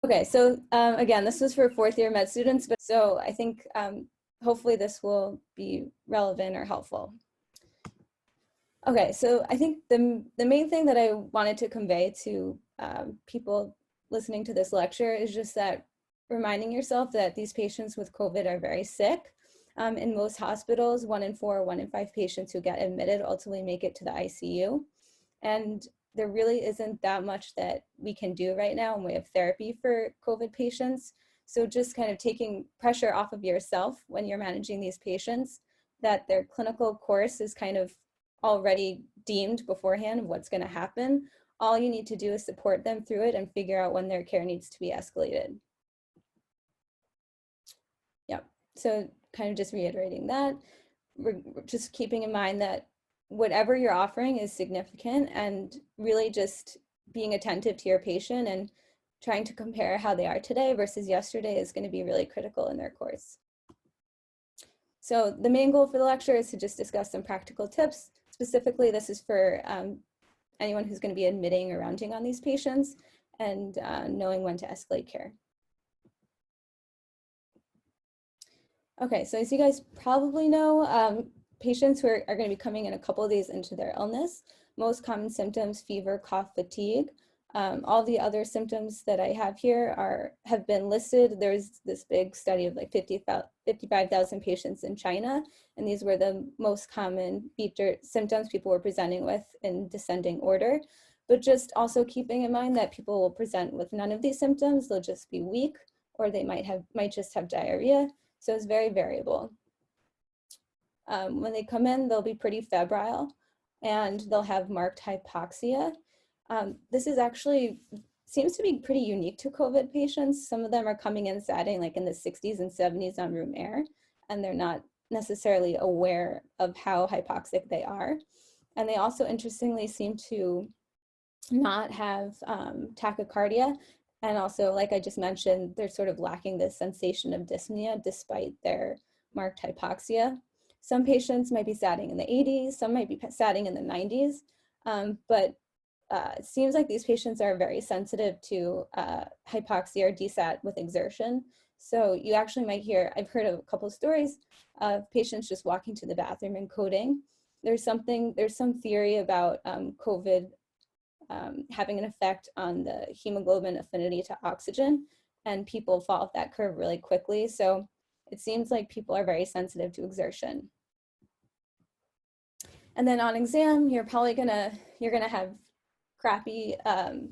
Okay, so again, this was for fourth year med students, but so I think hopefully this will be relevant or helpful. Okay, so I think the main thing that I wanted to convey to people listening to this lecture is just that reminding yourself that these patients with COVID are very sick. In most hospitals, 1 in 4, 1 in 5 patients who get admitted ultimately make it to the ICU. And there really isn't that much that we can do right now in way of therapy for COVID patients. So just kind of taking pressure off of yourself when you're managing these patients, that their clinical course is kind of already deemed beforehand of what's going to happen. All you need to do is support them through it and figure out when their care needs to be escalated. Yep, so kind of just reiterating that, we're just keeping in mind that whatever you're offering is significant, and really just being attentive to your patient and trying to compare how they are today versus yesterday is going to be really critical in their course. So the main goal for the lecture is to just discuss some practical tips. Specifically, this is for anyone who's going to be admitting or rounding on these patients, and knowing when to escalate care. Okay, so as you guys probably know, patients who are going to be coming in a couple of days into their illness, most common symptoms, fever, cough, fatigue. All the other symptoms that I have here have been listed. There's this big study of like 55,000 patients in China, and these were the most common symptoms people were presenting with in descending order. But just also keeping in mind that people will present with none of these symptoms. They'll just be weak, or they might just have diarrhea. So it's very variable. When they come in, they'll be pretty febrile, and they'll have marked hypoxia. This is actually seems to be pretty unique to COVID patients. Some of them are coming in satting like in the 60s and 70s on room air, and they're not necessarily aware of how hypoxic they are. And they also interestingly seem to not have tachycardia. And also, like I just mentioned, they're sort of lacking this sensation of dyspnea despite their marked hypoxia. Some patients might be satting in the 80s, some might be satting in the 90s, but it seems like these patients are very sensitive to hypoxia or desat with exertion. So you actually might hear, I've heard of a couple of stories of patients just walking to the bathroom and coding. There's some theory about COVID having an effect on the hemoglobin affinity to oxygen, and people fall off that curve really quickly. So it seems like people are very sensitive to exertion. And then on exam, you're probably gonna have crappy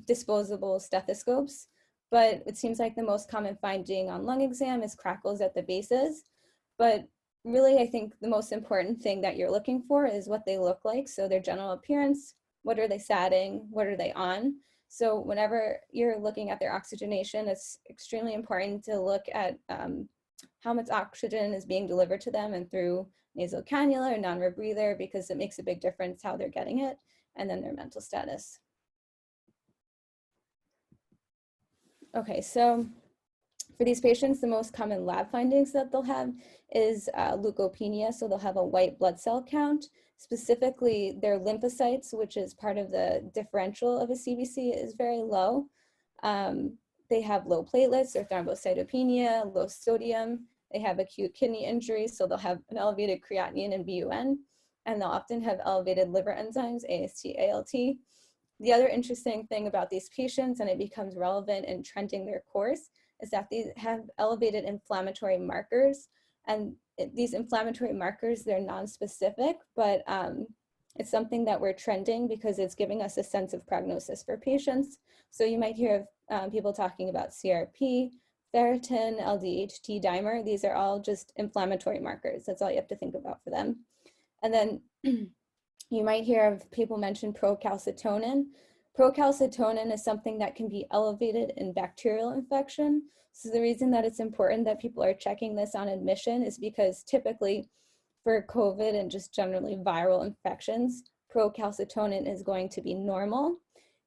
disposable stethoscopes, but it seems like the most common finding on lung exam is crackles at the bases. But really, I think the most important thing that you're looking for is what they look like. So their general appearance, what are they satting, what are they on? So whenever you're looking at their oxygenation, it's extremely important to look at how much oxygen is being delivered to them and through nasal cannula or non-rebreather, because it makes a big difference how they're getting it, and then their mental status. Okay, so for these patients, the most common lab findings that they'll have is leukopenia. So they'll have a white blood cell count. Specifically, their lymphocytes, which is part of the differential of a CBC, is very low. They have low platelets or thrombocytopenia, low sodium. They have acute kidney injury, so they'll have an elevated creatinine and BUN, and they'll often have elevated liver enzymes, AST, ALT. The other interesting thing about these patients, and it becomes relevant in trending their course, is that they have elevated inflammatory markers. And these inflammatory markers, they're non-specific, but it's something that we're trending because it's giving us a sense of prognosis for patients. So you might hear of people talking about CRP, ferritin, LDH, dimer. These are all just inflammatory markers. That's all you have to think about for them. And then you might hear of people mention procalcitonin. Procalcitonin is something that can be elevated in bacterial infection. So the reason that it's important that people are checking this on admission is because typically for COVID and just generally viral infections, procalcitonin is going to be normal.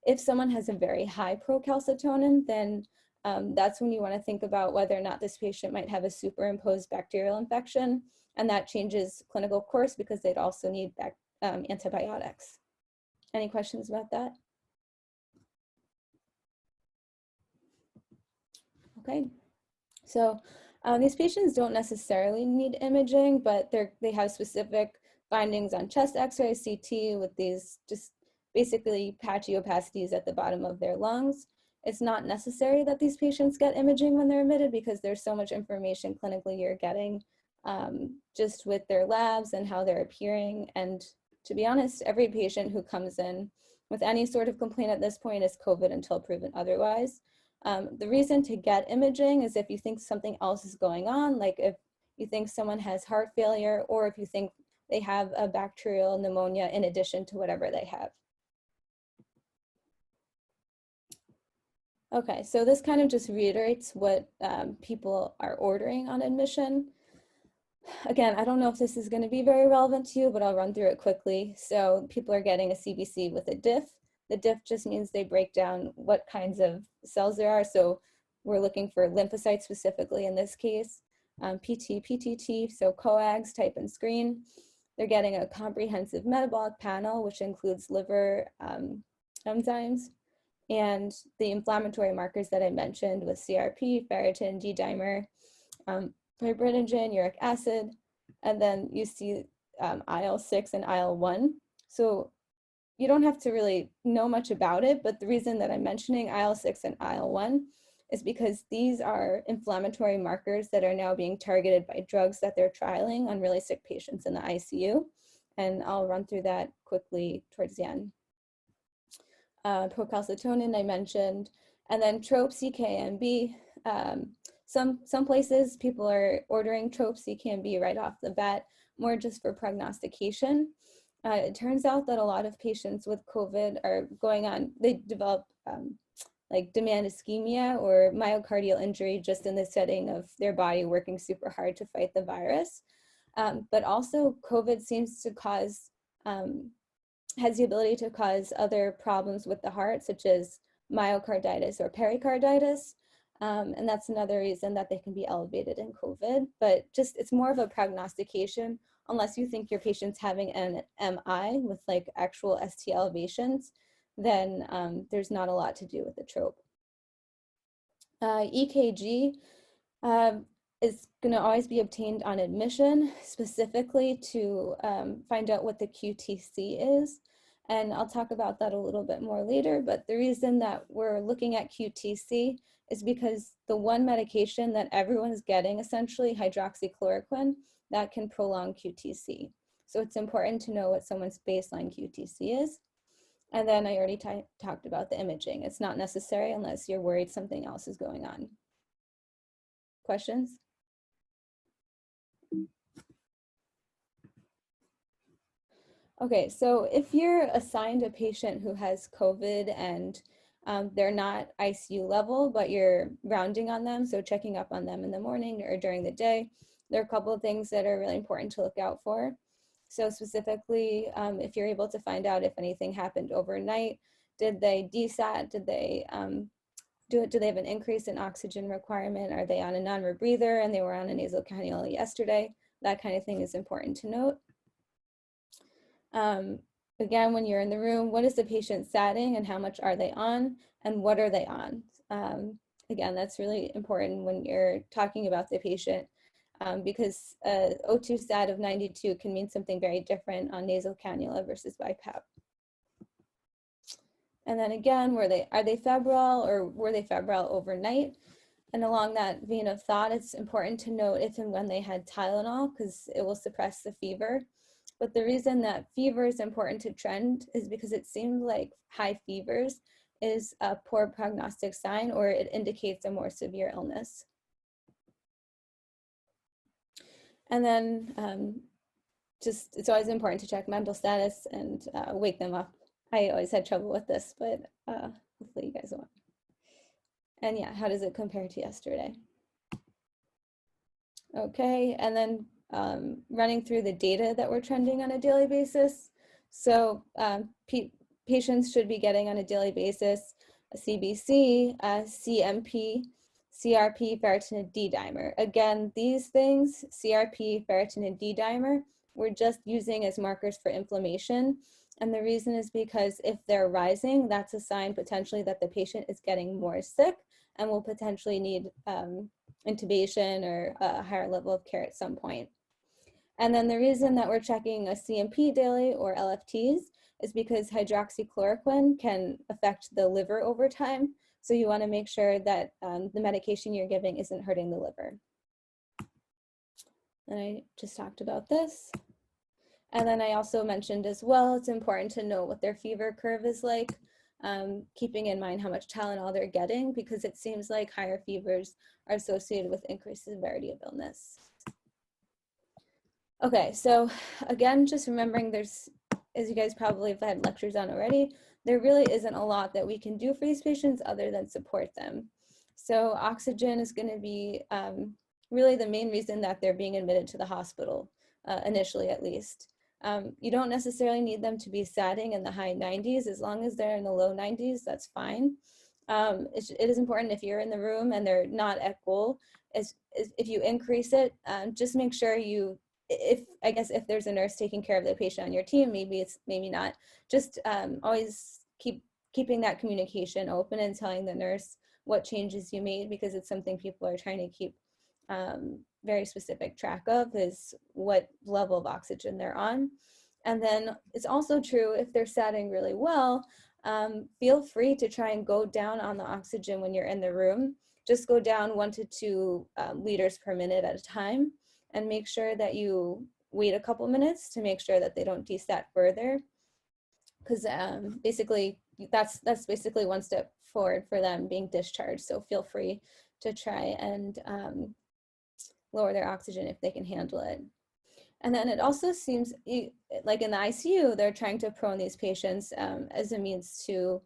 If someone has a very high procalcitonin, then that's when you want to think about whether or not this patient might have a superimposed bacterial infection, and that changes clinical course because they'd also need antibiotics. Any questions about that? Okay, so these patients don't necessarily need imaging, but they have specific findings on chest x-ray, CT, with these just basically patchy opacities at the bottom of their lungs. It's not necessary that these patients get imaging when they're admitted because there's so much information clinically you're getting just with their labs and how they're appearing. And to be honest, every patient who comes in with any sort of complaint at this point is COVID until proven otherwise. The reason to get imaging is if you think something else is going on, like if you think someone has heart failure or if you think they have a bacterial pneumonia in addition to whatever they have. Okay, so this kind of just reiterates what people are ordering on admission. Again, I don't know if this is going to be very relevant to you, but I'll run through it quickly. So people are getting a CBC with a diff. The diff just means they break down what kinds of cells there are. So we're looking for lymphocytes specifically in this case, PT, PTT, so coags, type and screen. They're getting a comprehensive metabolic panel, which includes liver enzymes and the inflammatory markers that I mentioned with CRP, ferritin, D-dimer, fibrinogen, uric acid, and then you see IL-6 and IL-1. So you don't have to really know much about it, but the reason that I'm mentioning IL-6 and IL-1 is because these are inflammatory markers that are now being targeted by drugs that they're trialing on really sick patients in the ICU. And I'll run through that quickly towards the end. Procalcitonin I mentioned, and then TROP, CKMB. Some places people are ordering TROP, CKMB right off the bat, more just for prognostication. It turns out that a lot of patients with COVID are going on, they develop like demand ischemia or myocardial injury just in the setting of their body working super hard to fight the virus. But also COVID seems to cause, has the ability to cause other problems with the heart, such as myocarditis or pericarditis. And that's another reason that they can be elevated in COVID, but just it's more of a prognostication unless you think your patient's having an MI with like actual ST elevations, then there's not a lot to do with the trope. EKG is going to always be obtained on admission, specifically to find out what the QTC is. And I'll talk about that a little bit more later, but the reason that we're looking at QTC is because the one medication that everyone is getting, essentially hydroxychloroquine, that can prolong QTC. So it's important to know what someone's baseline QTC is. And then I already talked about the imaging. It's not necessary unless you're worried something else is going on. Questions? Okay, so if you're assigned a patient who has COVID and they're not ICU level, but you're rounding on them, so checking up on them in the morning or during the day, there are a couple of things that are really important to look out for. So specifically, if you're able to find out if anything happened overnight, did they desat, did they do they have an increase in oxygen requirement? Are they on a non-rebreather and they were on a nasal cannula yesterday? That kind of thing is important to note. Again, when you're in the room, what is the patient satting and how much are they on and what are they on? Again, that's really important when you're talking about the patient because O2 sat of 92 can mean something very different on nasal cannula versus BiPAP. And then again, are they febrile or were they febrile overnight? And along that vein of thought, it's important to note if and when they had Tylenol because it will suppress the fever. But the reason that fever is important to trend is because it seems like high fevers is a poor prognostic sign or it indicates a more severe illness. And then it's always important to check mental status and wake them up. I always had trouble with this, but hopefully you guys won't. And yeah, how does it compare to yesterday? Okay, and then running through the data that we're trending on a daily basis. So patients should be getting on a daily basis a CBC, a CMP, CRP, ferritin, and D-dimer. Again, these things, CRP, ferritin, and D-dimer, we're just using as markers for inflammation. And the reason is because if they're rising, that's a sign potentially that the patient is getting more sick and will potentially need intubation or a higher level of care at some point. And then the reason that we're checking a CMP daily or LFTs is because hydroxychloroquine can affect the liver over time. So you want to make sure that the medication you're giving isn't hurting the liver. And I just talked about this. And then I also mentioned as well, it's important to know what their fever curve is like, keeping in mind how much Tylenol they're getting, because it seems like higher fevers are associated with increased severity of illness. Okay, so again, just remembering there's, as you guys probably have had lectures on already, there really isn't a lot that we can do for these patients other than support them. So oxygen is going to be really the main reason that they're being admitted to the hospital, initially at least. You don't necessarily need them to be satting in the high 90s. As long as they're in the low 90s, that's fine. It is important if you're in the room and they're not at goal, if you increase it, just make sure you, I guess if there's a nurse taking care of the patient on your team, maybe it's, maybe not, just always keeping that communication open and telling the nurse what changes you made, because it's something people are trying to keep very specific track of, is what level of oxygen they're on. And then it's also true, if they're satting really well, feel free to try and go down on the oxygen when you're in the room. Just go down 1 to 2 liters per minute at a time, and make sure that you wait a couple minutes to make sure that they don't desat further, because basically that's basically one step forward for them being discharged. So feel free to try and lower their oxygen if they can handle it. And then it also seems like in the ICU, they're trying to prone these patients as a means to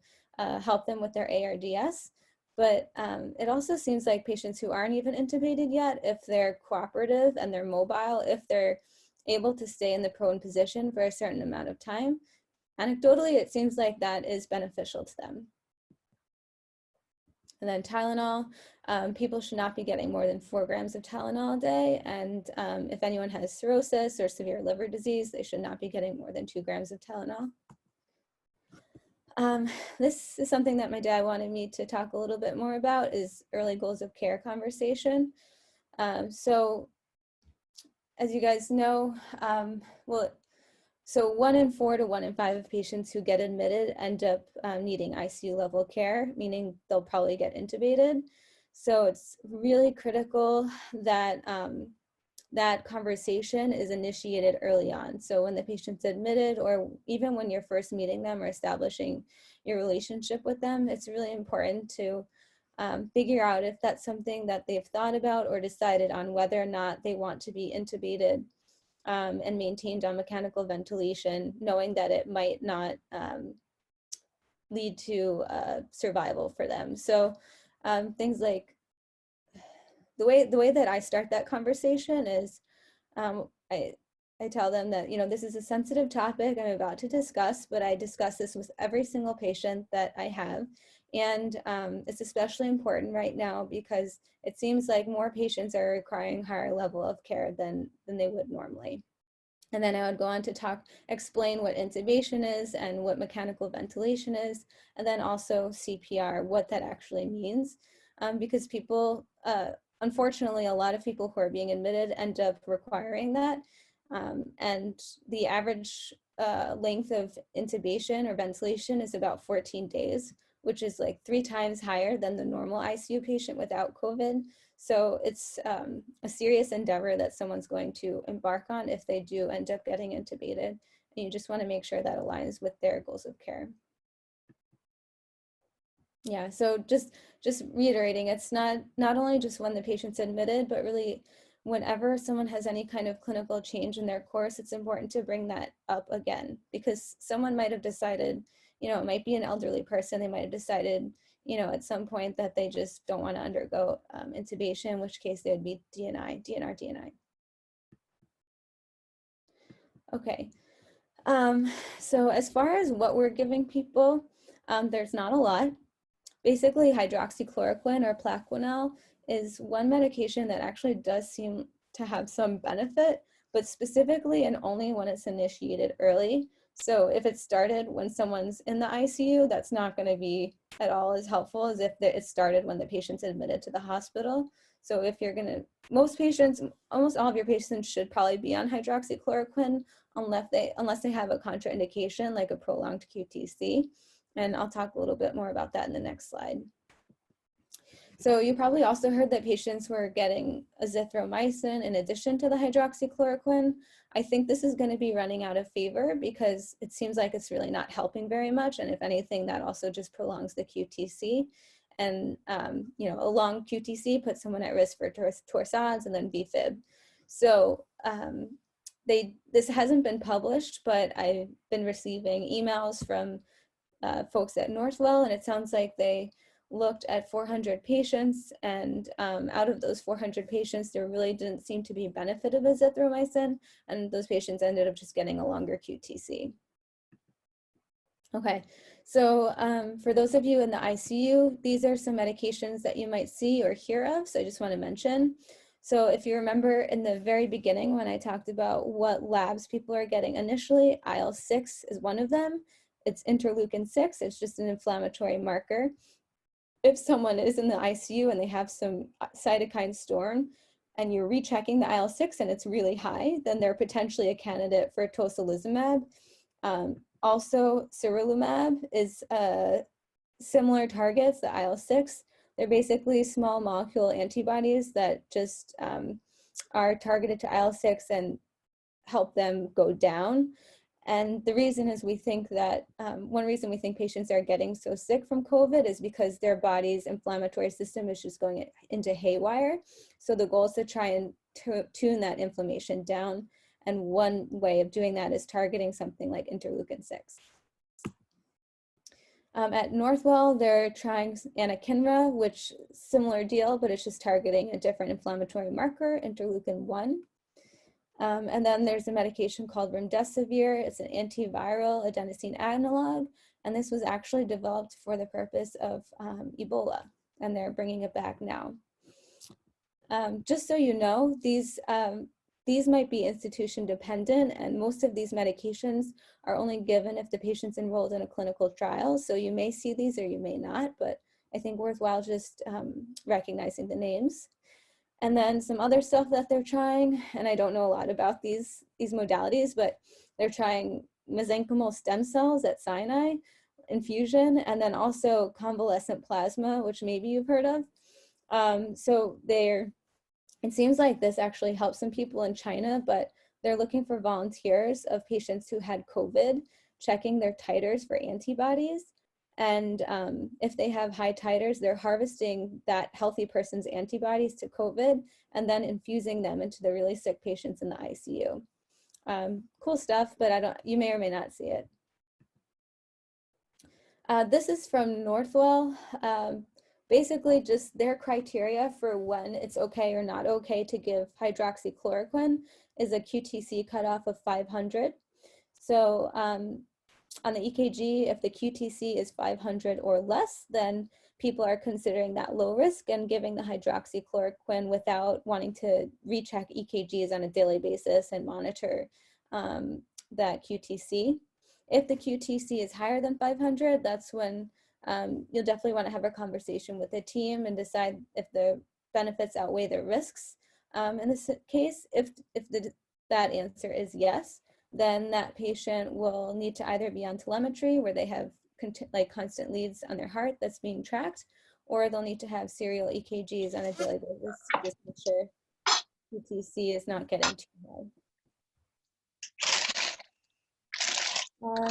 help them with their ARDS. But it also seems like patients who aren't even intubated yet, if they're cooperative and they're mobile, if they're able to stay in the prone position for a certain amount of time, anecdotally, it seems like that is beneficial to them. And then Tylenol, people should not be getting more than 4 grams of Tylenol a day. And if anyone has cirrhosis or severe liver disease, they should not be getting more than 2 grams of Tylenol. This is something that my dad wanted me to talk a little bit more about, is early goals of care conversation. So as you guys know, so 1 in 4 to 1 in 5 of patients who get admitted end up needing ICU level care, meaning they'll probably get intubated. So it's really critical that that conversation is initiated early on. So when the patient's admitted, or even when you're first meeting them or establishing your relationship with them, it's really important to figure out if that's something that they've thought about or decided on, whether or not they want to be intubated and maintained on mechanical ventilation, knowing that it might not lead to survival for them. So things like, the way that I start that conversation is I tell them that, you know, this is a sensitive topic I'm about to discuss, but I discuss this with every single patient that I have. And it's especially important right now because it seems like more patients are requiring higher level of care than they would normally. And then I would go on to explain what intubation is and what mechanical ventilation is, and then also CPR, what that actually means. Because people, unfortunately, a lot of people who are being admitted end up requiring that. And the average length of intubation or ventilation is about 14 days, which is like 3 times higher than the normal ICU patient without COVID. So it's a serious endeavor that someone's going to embark on if they do end up getting intubated. And you just want to make sure that aligns with their goals of care. Yeah, so just reiterating, it's not only just when the patient's admitted, but really whenever someone has any kind of clinical change in their course, it's important to bring that up again, because someone might have decided, you know, it might be an elderly person, they might have decided, you know, at some point that they just don't want to undergo intubation, in which case they would be DNR. Okay, so as far as what we're giving people, there's not a lot. Basically, hydroxychloroquine or Plaquenil is one medication that actually does seem to have some benefit, but specifically and only when it's initiated early. So if it started when someone's in the ICU, that's not going to be at all as helpful as if it started when the patient's admitted to the hospital. So if you're going to, most patients, almost all of your patients should probably be on hydroxychloroquine unless they have a contraindication like a prolonged QTC. And I'll talk a little bit more about that in the next slide. So you probably also heard that patients were getting azithromycin in addition to the hydroxychloroquine. I think this is going to be running out of favor because it seems like it's really not helping very much. And if anything, that also just prolongs the QTC. And you know, a long QTC puts someone at risk for torsades and then VFib. So this hasn't been published, but I've been receiving emails from folks at Northwell, and it sounds like they looked at 400 patients, and out of those 400 patients, there really didn't seem to be a benefit of azithromycin, and those patients ended up just getting a longer QTC. Okay, so for those of you in the ICU, these are some medications that you might see or hear of, so I just want to mention. So if you remember in the very beginning when I talked about what labs people are getting initially, IL-6 is one of them. It's interleukin-6, it's just an inflammatory marker. If someone is in the ICU and they have some cytokine storm and you're rechecking the IL-6 and it's really high, then they're potentially a candidate for tocilizumab. Also, sirolimus is similar targets, the IL-6. They're basically small molecule antibodies that just are targeted to IL-6 and help them go down. And the reason is we think that, one reason we think patients are getting so sick from COVID is because their body's inflammatory system is just going into haywire. So the goal is to try and tune that inflammation down. And one way of doing that is targeting something like interleukin-6. At Northwell, they're trying anakinra, which similar deal, but it's just targeting a different inflammatory marker, interleukin-1. And then there's a medication called remdesivir. It's an antiviral adenosine analog, and this was actually developed for the purpose of Ebola, and they're bringing it back now. Just so you know, these might be institution dependent, and most of these medications are only given if the patient's enrolled in a clinical trial. So you may see these or you may not, but I think worthwhile just recognizing the names. And then some other stuff that they're trying, and I don't know a lot about these modalities, but they're trying mesenchymal stem cells at Sinai infusion, and then also convalescent plasma, which maybe you've heard of. It seems like this actually helps some people in China, but they're looking for volunteers of patients who had COVID, checking their titers for antibodies. And if they have high titers, they're harvesting that healthy person's antibodies to COVID and then infusing them into the really sick patients in the ICU. Cool stuff, but you may or may not see it. This is from Northwell. Basically just their criteria for when it's okay or not okay to give hydroxychloroquine is a QTC cutoff of 500. So on the EKG, if the QTC is 500 or less, then people are considering that low risk and giving the hydroxychloroquine without wanting to recheck EKGs on a daily basis and monitor that QTC. If the QTC is higher than 500, that's when you'll definitely want to have a conversation with the team and decide if the benefits outweigh the risks. In this case, if that answer is yes, then that patient will need to either be on telemetry where they have constant leads on their heart that's being tracked, or they'll need to have serial EKGs on a daily basis to just make sure QTC is not getting too high.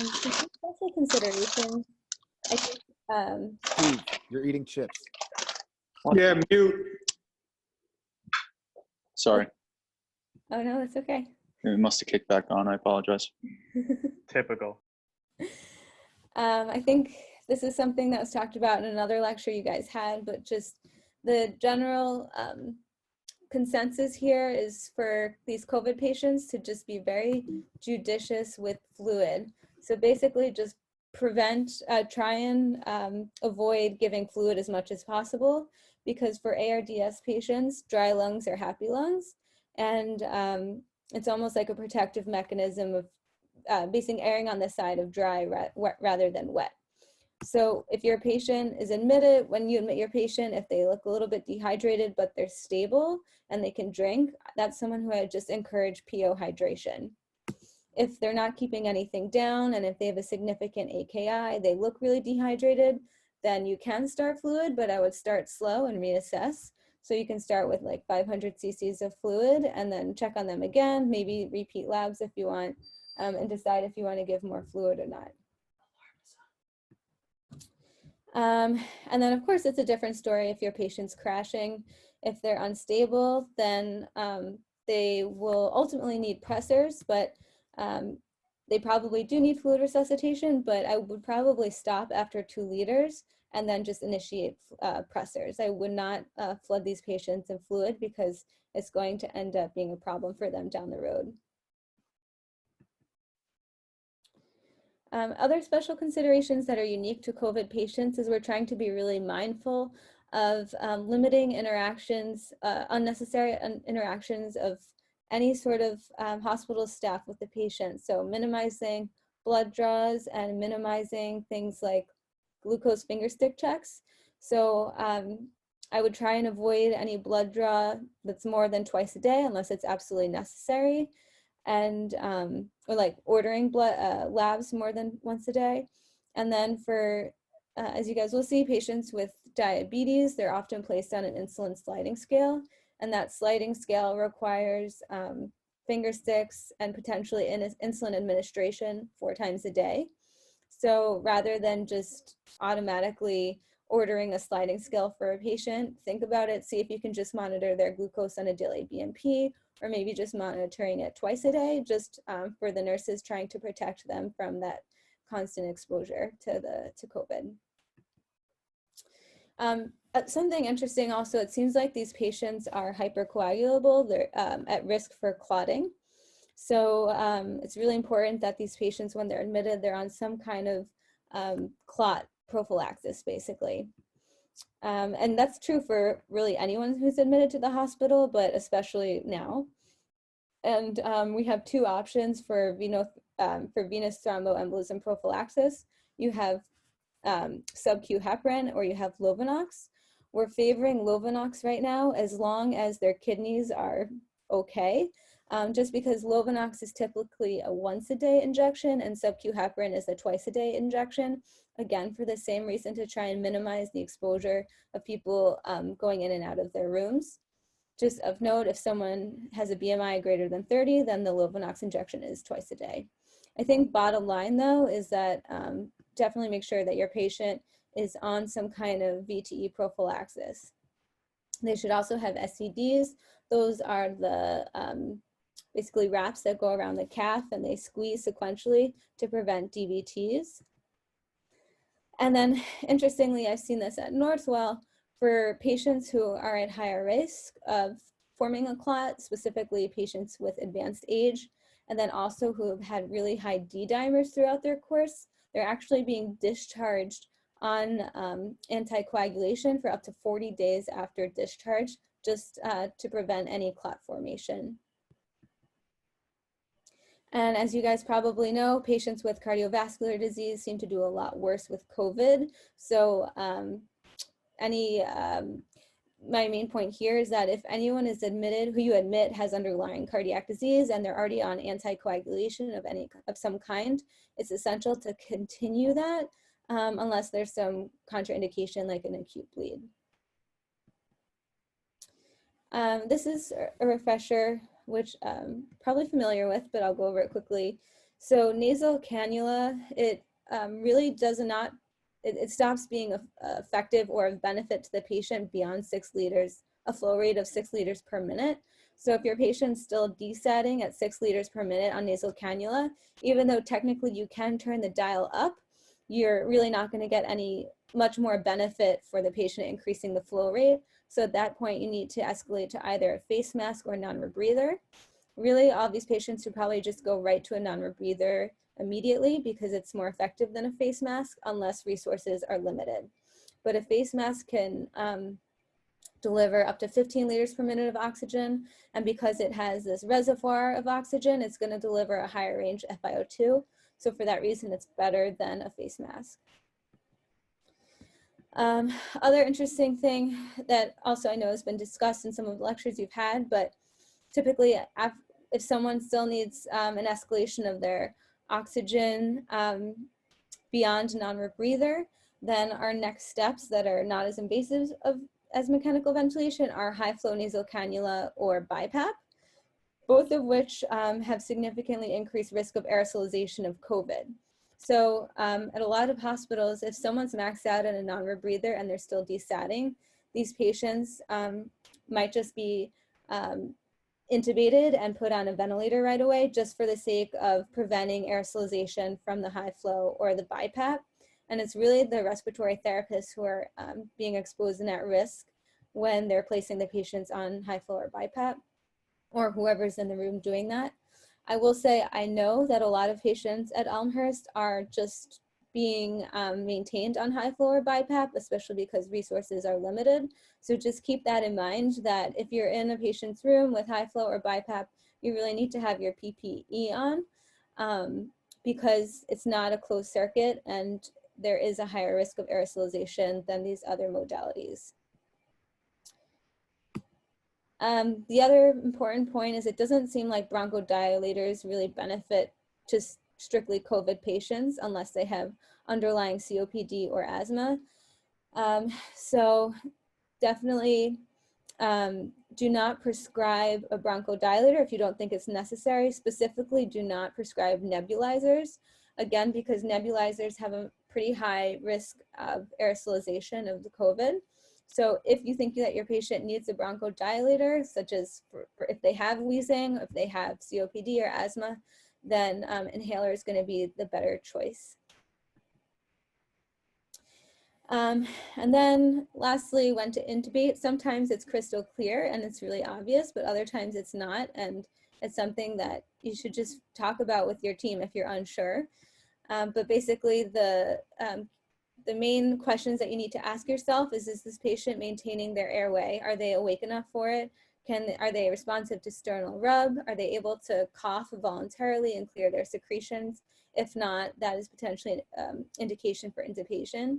Some special considerations, I think. Steve, you're eating chips. Yeah, mute. Sorry, Oh no, that's okay. it must have kicked back on. I apologize. Typical. I think this is something that was talked about in another lecture you guys had, but just the general consensus here is for these COVID patients to just be very judicious with fluid. So basically just try and avoid giving fluid as much as possible, because for ARDS patients, dry lungs are happy lungs. And it's almost like a protective mechanism of basing erring on the side of dry rather than wet. So if your patient is admitted, when you admit your patient, if they look a little bit dehydrated, but they're stable and they can drink, that's someone who I just encourage PO hydration. If they're not keeping anything down and if they have a significant AKI, they look really dehydrated, then you can start fluid, but I would start slow and reassess. So you can start with like 500 cc's of fluid and then check on them again, maybe repeat labs if you want, and decide if you want to give more fluid or not. And then of course it's a different story if your patient's crashing. If they're unstable, then they will ultimately need pressors, but they probably do need fluid resuscitation, but I would probably stop after 2 liters and then just initiate pressors. I would not flood these patients in fluid because it's going to end up being a problem for them down the road. Other special considerations that are unique to COVID patients is we're trying to be really mindful of limiting interactions, unnecessary interactions of any sort of hospital staff with the patient. So minimizing blood draws and minimizing things like glucose finger stick checks. So I would try and avoid any blood draw that's more than twice a day unless it's absolutely necessary. And or like ordering blood labs more than once a day. And then for, as you guys will see, patients with diabetes, they're often placed on an insulin sliding scale. And that sliding scale requires finger sticks and potentially insulin administration 4 times a day. So rather than just automatically ordering a sliding scale for a patient, think about it, see if you can just monitor their glucose on a daily BMP, or maybe just monitoring it twice a day, just for the nurses trying to protect them from that constant exposure to COVID. Something interesting also, it seems like these patients are hypercoagulable, they're at risk for clotting. So it's really important that these patients, when they're admitted, they're on some kind of clot prophylaxis, basically. And that's true for really anyone who's admitted to the hospital, but especially now. And we have 2 options for venous thromboembolism prophylaxis. You have sub-Q heparin or you have Lovenox. We're favoring Lovenox right now as long as their kidneys are okay, just because Lovenox is typically a once-a-day injection and sub-Q heparin is a twice-a-day injection. Again, for the same reason, to try and minimize the exposure of people going in and out of their rooms. Just of note, if someone has a BMI greater than 30, then the Lovenox injection is twice a day. I think bottom line though is that definitely make sure that your patient is on some kind of VTE prophylaxis. They should also have SCDs. Those are the basically wraps that go around the calf and they squeeze sequentially to prevent DVTs. And then interestingly, I've seen this at Northwell for patients who are at higher risk of forming a clot, specifically patients with advanced age, and then also who have had really high D-dimers throughout their course. They're actually being discharged on anticoagulation for up to 40 days after discharge, just to prevent any clot formation. And as you guys probably know, patients with cardiovascular disease seem to do a lot worse with COVID. So my main point here is that if anyone is admitted, who you admit has underlying cardiac disease and they're already on anticoagulation of some kind, it's essential to continue that unless there's some contraindication like an acute bleed. This is a refresher, which probably familiar with, but I'll go over it quickly. So nasal cannula, it really does not, it stops being effective or of benefit to the patient beyond 6 liters, a flow rate of 6 liters per minute. So if your patient's still desatting at 6 liters per minute on nasal cannula, even though technically you can turn the dial up, you're really not going to get much more benefit for the patient increasing the flow rate. So at that point, you need to escalate to either a face mask or non-rebreather. Really, all these patients should probably just go right to a non-rebreather immediately because it's more effective than a face mask unless resources are limited. But a face mask can deliver up to 15 liters per minute of oxygen. And because it has this reservoir of oxygen, it's going to deliver a higher range FiO2. So for that reason, it's better than a face mask. Other interesting thing that also I know has been discussed in some of the lectures you've had, but typically if someone still needs an escalation of their oxygen beyond non-rebreather, then our next steps that are not as invasive as mechanical ventilation are high flow nasal cannula or BiPAP, both of which have significantly increased risk of aerosolization of COVID. So at a lot of hospitals, if someone's maxed out at a non-rebreather and they're still desatting, these patients might just be intubated and put on a ventilator right away, just for the sake of preventing aerosolization from the high flow or the BiPAP. And it's really the respiratory therapists who are being exposed and at risk when they're placing the patients on high flow or BiPAP, or whoever's in the room doing that. I will say I know that a lot of patients at Elmhurst are just being maintained on high flow or BiPAP, especially because resources are limited. So just keep that in mind, that if you're in a patient's room with high flow or BiPAP, you really need to have your PPE on because it's not a closed circuit and there is a higher risk of aerosolization than these other modalities. The other important point is it doesn't seem like bronchodilators really benefit just strictly COVID patients unless they have underlying COPD or asthma. So definitely do not prescribe a bronchodilator if you don't think it's necessary. Specifically, do not prescribe nebulizers. Again, because nebulizers have a pretty high risk of aerosolization of the COVID. So if you think that your patient needs a bronchodilator, such as for if they have wheezing, if they have COPD or asthma, then inhaler is going to be the better choice. And then lastly, when to intubate. Sometimes it's crystal clear and it's really obvious, but other times it's not. And it's something that you should just talk about with your team if you're unsure. But basically the main questions that you need to ask yourself is this patient maintaining their airway? Are they awake enough for it? Are they responsive to sternal rub? Are they able to cough voluntarily and clear their secretions? If not, that is potentially an indication for intubation.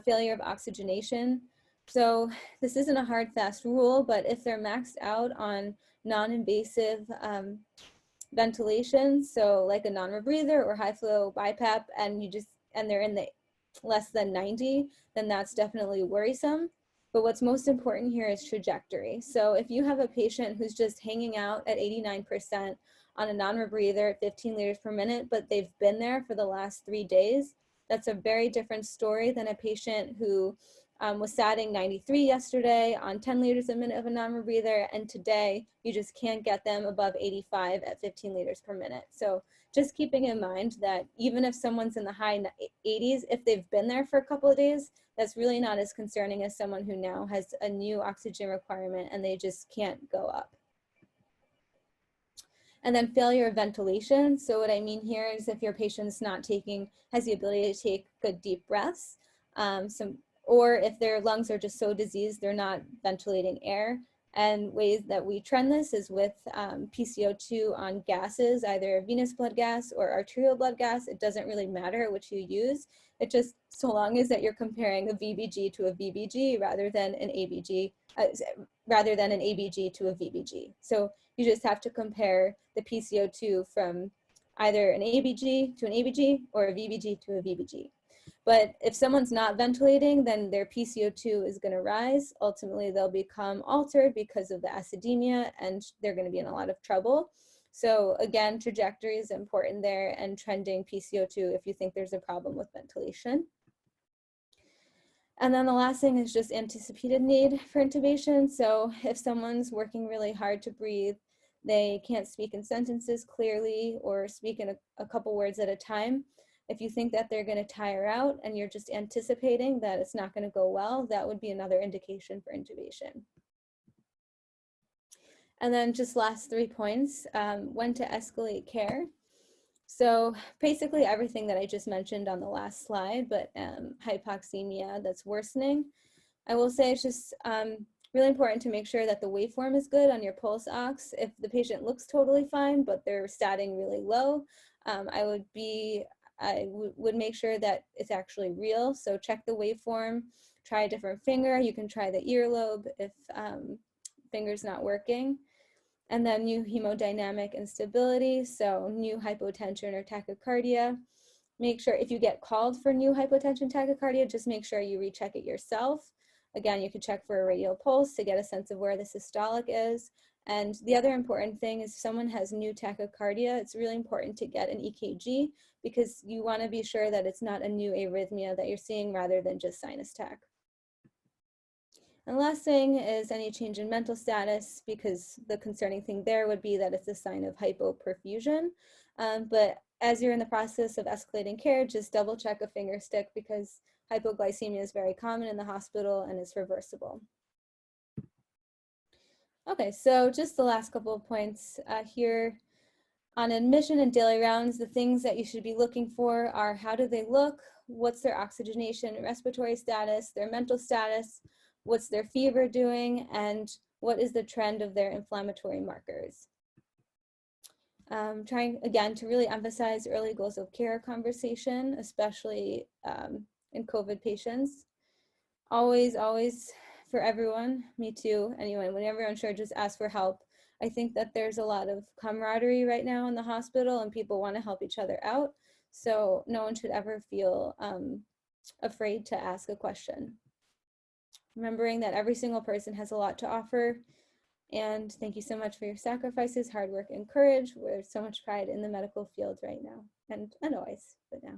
Failure of oxygenation. So this isn't a hard, fast rule, but if they're maxed out on non-invasive ventilation, so like a non-rebreather or high flow BiPAP, and they're in the less than 90, then that's definitely worrisome. But what's most important here is trajectory. So if you have a patient who's just hanging out at 89% on a non-rebreather at 15 liters per minute, but they've been there for the last 3 days, that's a very different story than a patient who was satting 93 yesterday on 10 liters a minute of a non-rebreather, and today you just can't get them above 85 at 15 liters per minute. So just keeping in mind that even if someone's in the high 80s, if they've been there for a couple of days, that's really not as concerning as someone who now has a new oxygen requirement and they just can't go up. And then failure of ventilation. So what I mean here is if your patient's has the ability to take good deep breaths, or if their lungs are just so diseased, they're not ventilating air. And ways that we trend this is with PCO2 on gases, either venous blood gas or arterial blood gas. It doesn't really matter which you use. It just, so long as that you're comparing a VBG to a VBG rather than an ABG to a VBG. So you just have to compare the PCO2 from either an ABG to an ABG or a VBG to a VBG. But if someone's not ventilating, then their PCO2 is going to rise. Ultimately, they'll become altered because of the acidemia, and they're going to be in a lot of trouble. So again, trajectory is important there, and trending PCO2 if you think there's a problem with ventilation. And then the last thing is just anticipated need for intubation. So if someone's working really hard to breathe, they can't speak in sentences clearly or speak in a couple words at a time. If you think that they're going to tire out and you're just anticipating that it's not going to go well, that would be another indication for intubation. And then just last 3 points, when to escalate care. So basically everything that I just mentioned on the last slide, but hypoxemia that's worsening. I will say it's just really important to make sure that the waveform is good on your pulse ox. If the patient looks totally fine, but they're statting really low, I would make sure that it's actually real. So check the waveform, try a different finger. You can try the earlobe if finger's not working. And then new hemodynamic instability, so new hypotension or tachycardia. Make sure if you get called for new hypotension tachycardia, just make sure you recheck it yourself. Again, you could check for a radial pulse to get a sense of where the systolic is. And the other important thing is if someone has new tachycardia, it's really important to get an EKG because you want to be sure that it's not a new arrhythmia that you're seeing rather than just sinus tach. And the last thing is any change in mental status, because the concerning thing there would be that it's a sign of hypoperfusion. But as you're in the process of escalating care, just double check a finger stick because hypoglycemia is very common in the hospital and is reversible. Okay, so just the last couple of points here. On admission and daily rounds, the things that you should be looking for are how do they look, what's their oxygenation and respiratory status, their mental status, what's their fever doing, and what is the trend of their inflammatory markers. Trying again to really emphasize early goals of care conversation, especially in COVID patients. Always, always for everyone, me too, anyone, whenever you're unsure, just ask for help. I think that there's a lot of camaraderie right now in the hospital and people want to help each other out. So no one should ever feel afraid to ask a question. Remembering that every single person has a lot to offer. And thank you so much for your sacrifices, hard work, and courage. There's so much pride in the medical field right now and always, but now.